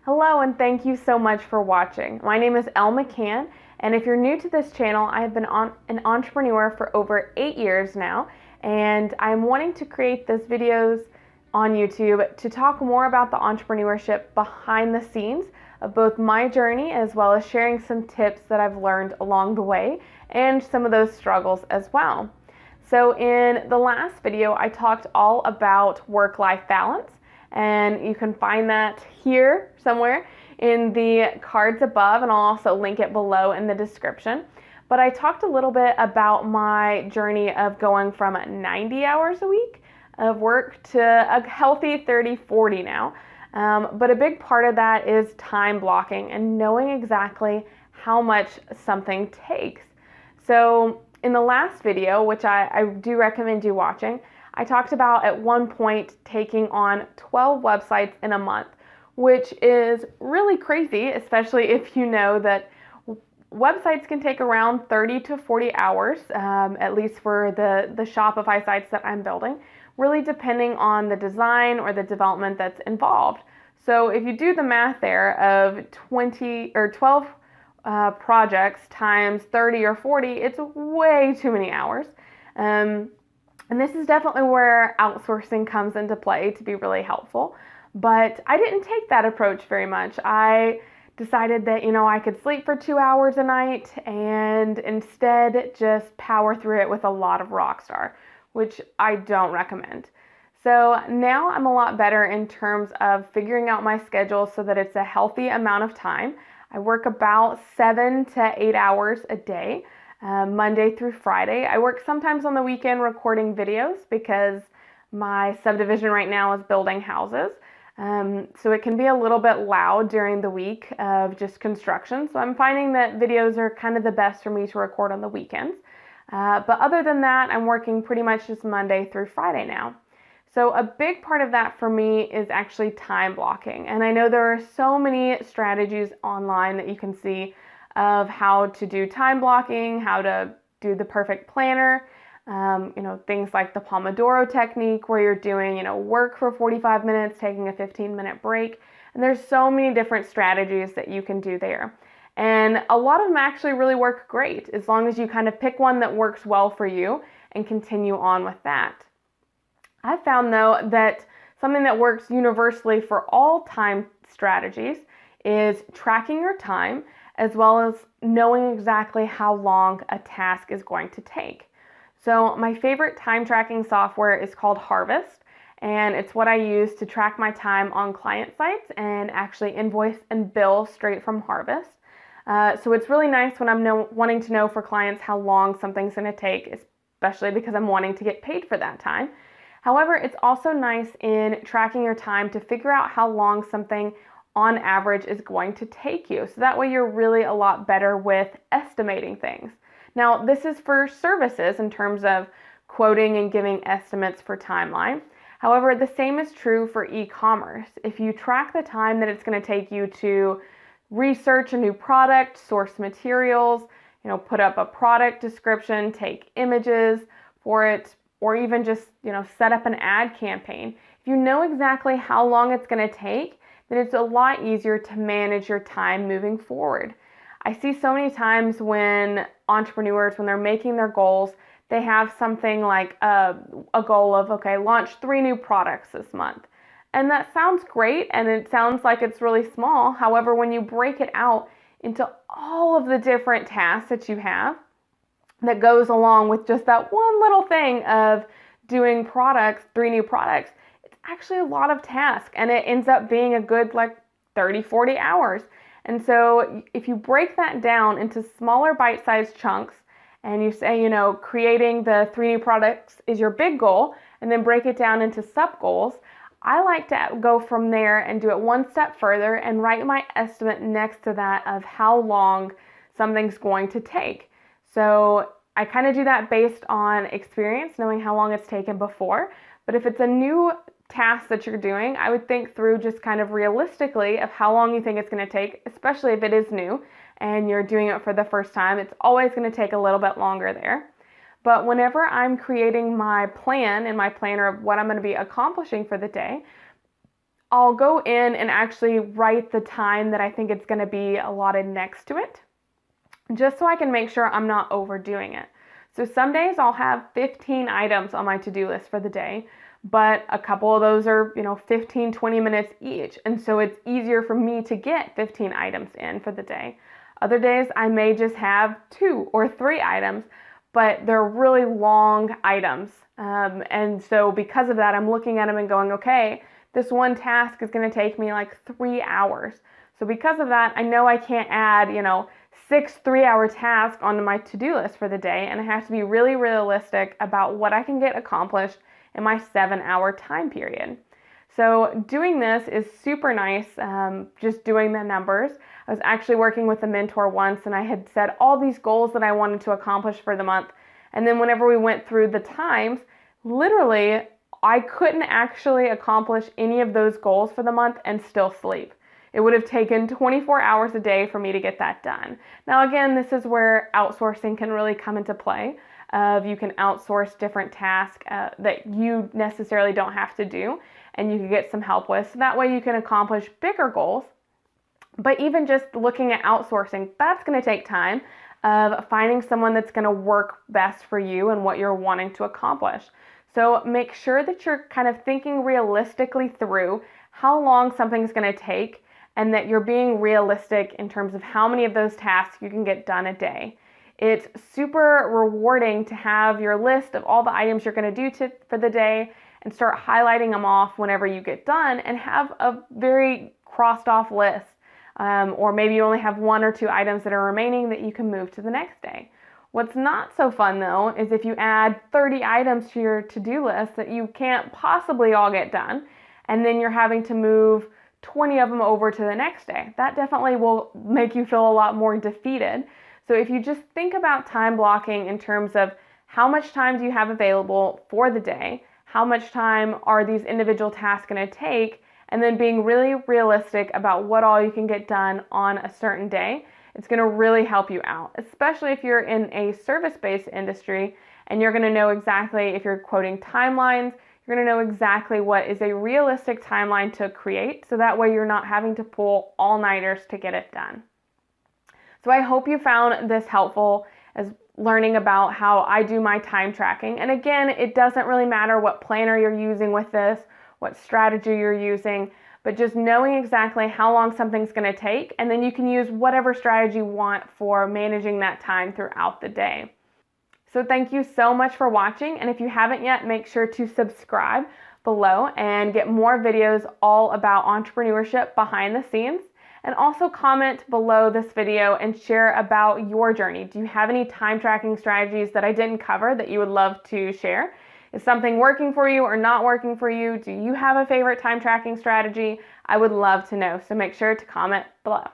Hello and thank you so much for watching. My name is Elle McCann, and if you're new to this channel, I have been an entrepreneur for over 8 years now, and I'm wanting to create these videos on YouTube to talk more about the entrepreneurship behind the scenes of both my journey as well as sharing some tips that I've learned along the way and some of those struggles as well. So in the last video, I talked all about work-life balance, and you can find that here somewhere in the cards above, and I'll also link it below in the description. But I talked a little bit about my journey of going from 90 hours a week of work to a healthy 30-40 now. But a big part of that is time blocking and knowing exactly how much something takes. So in the last video, which I do recommend you watching, I talked about at one point taking on 12 websites in a month, which is really crazy, especially if you know that websites can take around 30 to 40 hours, at least for the Shopify sites that I'm building, really depending on the design or the development that's involved. So if you do the math there of 20 or 12 projects times 30 or 40, it's way too many hours. And this is definitely where outsourcing comes into play to be really helpful. But I didn't take that approach very much. I decided that, I could sleep for 2 hours a night and instead just power through it with a lot of Rockstar, which I don't recommend. So now I'm a lot better in terms of figuring out my schedule so that it's a healthy amount of time. I work about 7 to 8 hours a day. Monday through Friday. I work sometimes on the weekend recording videos because my subdivision right now is building houses. So it can be a little bit loud during the week of just construction. So I'm finding that videos are kind of the best for me to record on the weekends. But other than that, I'm working pretty much just Monday through Friday now. So a big part of that for me is actually time blocking. And I know there are so many strategies online that you can see of how to do time blocking, how to do the perfect planner, things like the Pomodoro technique where you're doing, work for 45 minutes, taking a 15-minute break. And there's so many different strategies that you can do there. And a lot of them actually really work great as long as you kind of pick one that works well for you and continue on with that. I've found though that something that works universally for all time strategies is tracking your time, as well as knowing exactly how long a task is going to take. So my favorite time tracking software is called Harvest, and it's what I use to track my time on client sites and actually invoice and bill straight from Harvest. So it's really nice when I'm wanting to know for clients how long something's going to take, especially because I'm wanting to get paid for that time. However, it's also nice in tracking your time to figure out how long something on average is going to take you. So that way you're really a lot better with estimating things. Now, this is for services in terms of quoting and giving estimates for timeline. However, the same is true for e-commerce. If you track the time that it's going to take you to research a new product, source materials, put up a product description, take images for it, or even just, set up an ad campaign. If you know exactly how long it's going to take, then it's a lot easier to manage your time moving forward. I see so many times when entrepreneurs, when they're making their goals, they have something like a goal of, okay, launch 3 new products this month. And that sounds great, and it sounds like it's really small. However, when you break it out into all of the different tasks that you have that goes along with just that one little thing of doing 3 new products, actually a lot of tasks, and it ends up being a good 30-40 hours. And so if you break that down into smaller bite-sized chunks and you say, creating the 3 new products is your big goal, and then break it down into sub goals, I like to go from there and do it one step further and write my estimate next to that of how long something's going to take. So I kind of do that based on experience, knowing how long it's taken before. But if it's a new task that you're doing, I would think through just kind of realistically of how long you think it's going to take, especially if it is new and you're doing it for the first time. It's always going to take a little bit longer there. But whenever I'm creating my plan and my planner of what I'm going to be accomplishing for the day, I'll go in and actually write the time that I think it's going to be allotted next to it, just so I can make sure I'm not overdoing it. So some days I'll have 15 items on my to-do list for the day, but a couple of those are, 15, 20 minutes each. And so it's easier for me to get 15 items in for the day. Other days I may just have 2 or 3 items, but they're really long items. And so because of that, I'm looking at them and going, okay, this one task is going to take me like 3 hours. So because of that, I know I can't add, 6 3-hour tasks onto my to-do list for the day, and I have to be really realistic about what I can get accomplished in my 7-hour time period. So doing this is super nice, just doing the numbers. I was actually working with a mentor once, and I had set all these goals that I wanted to accomplish for the month, and then whenever we went through the times, literally I couldn't actually accomplish any of those goals for the month and still sleep. It would have taken 24 hours a day for me to get that done. Now again, this is where outsourcing can really come into play. You can outsource different tasks that you necessarily don't have to do, and you can get some help with. So that way you can accomplish bigger goals. But even just looking at outsourcing, that's going to take time of finding someone that's going to work best for you and what you're wanting to accomplish. So make sure that you're kind of thinking realistically through how long something's going to take, and that you're being realistic in terms of how many of those tasks you can get done a day. It's super rewarding to have your list of all the items you're going to do for the day and start highlighting them off whenever you get done and have a very crossed off list. Or maybe you only have 1 or 2 items that are remaining that you can move to the next day. What's not so fun though is if you add 30 items to your to-do list that you can't possibly all get done, and then you're having to move 20 of them over to the next day. That definitely will make you feel a lot more defeated. So if you just think about time blocking in terms of how much time do you have available for the day, how much time are these individual tasks going to take, and then being really realistic about what all you can get done on a certain day, it's going to really help you out, especially if you're in a service-based industry and you're going to know exactly, if you're quoting timelines, you're going to know exactly what is a realistic timeline to create, so that way you're not having to pull all-nighters to get it done. So I hope you found this helpful as learning about how I do my time tracking. And again, it doesn't really matter what planner you're using with this, what strategy you're using, but just knowing exactly how long something's going to take, and then you can use whatever strategy you want for managing that time throughout the day. So thank you so much for watching, and if you haven't yet, make sure to subscribe below and get more videos all about entrepreneurship behind the scenes. And also comment below this video and share about your journey. Do you have any time tracking strategies that I didn't cover that you would love to share? Is something working for you or not working for you? Do you have a favorite time tracking strategy? I would love to know, so make sure to comment below.